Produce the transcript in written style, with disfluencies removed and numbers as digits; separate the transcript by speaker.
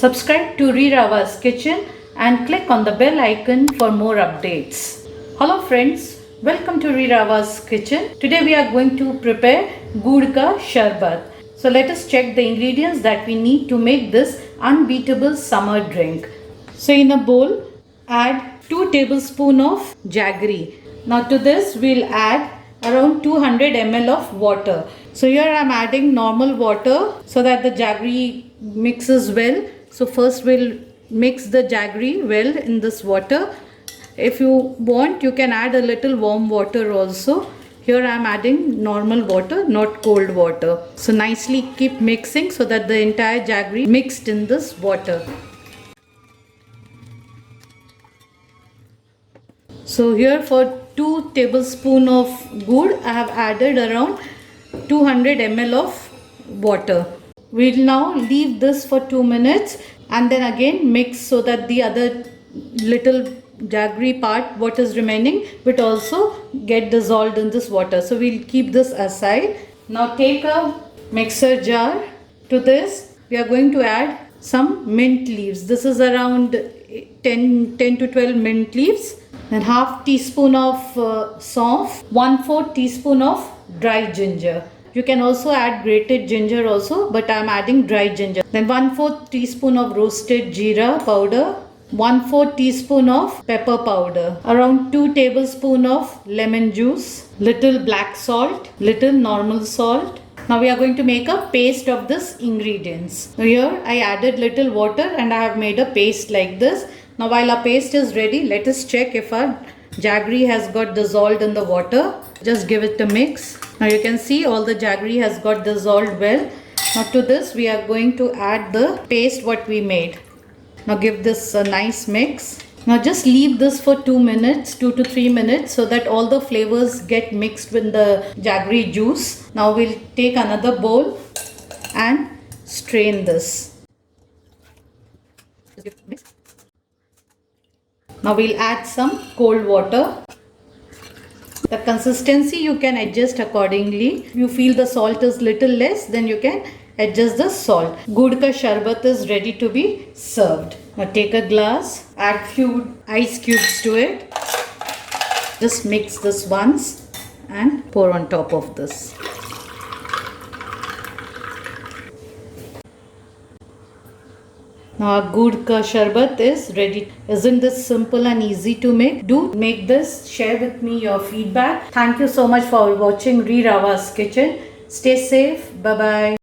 Speaker 1: Subscribe to Rirava's kitchen and click on the bell icon for more updates. Hello friends, welcome to Rirava's kitchen. Today we are going to prepare Good ka Sharbat. So let us check the ingredients that we need to make this unbeatable summer drink. So in a bowl, add 2 tablespoons of Jaggery. Now to this we'll add around 200 ml of water. So here I am adding normal water so that the jaggery mixes well. So first we'll mix the jaggery well in this water. If you want, you can add a little warm water also. Here I am adding normal water, not cold water. So nicely keep mixing so that the entire jaggery mixed in this water. So here for 2 tablespoons of gur, I have added around 200 ml of water. We'll now leave this for 2 minutes and then again mix so that the other little jaggery part, what is remaining, will also get dissolved in this water. So we'll keep this aside. Now take a mixer jar. To this we are going to add some mint leaves. This is around 10 to 12 mint leaves. Then half teaspoon of saunf, 1/4 teaspoon of dry ginger. You can also add grated ginger also, but I am adding dry ginger. Then 1/4 teaspoon of roasted jeera powder, 1/4 teaspoon of pepper powder, around 2 tablespoons of lemon juice, little black salt, little normal salt. Now we are going to make a paste of this ingredients. Now here I added little water and I have made a paste like this. Now while our paste is ready, let us check if our jaggery has got dissolved in the water. Just give it a mix. Now you can see all the jaggery has got dissolved well. Now to this we are going to add the paste what we made. Now give this a nice mix. Now just leave this for 2 minutes, 2 to 3 minutes, so that all the flavors get mixed with the jaggery juice. Now we'll take another bowl and strain this. Now we'll add some cold water. The consistency you can adjust accordingly. If you feel the salt is little less, then you can adjust the salt. Good ka sharbat is ready to be served. Now take a glass, add few ice cubes to it. Just mix this once and pour on top of this. Now our Good ka sharbat is ready. Isn't this simple and easy to make? Do make this. Share with me your feedback. Thank you so much for watching Rirava's kitchen. Stay safe. Bye bye.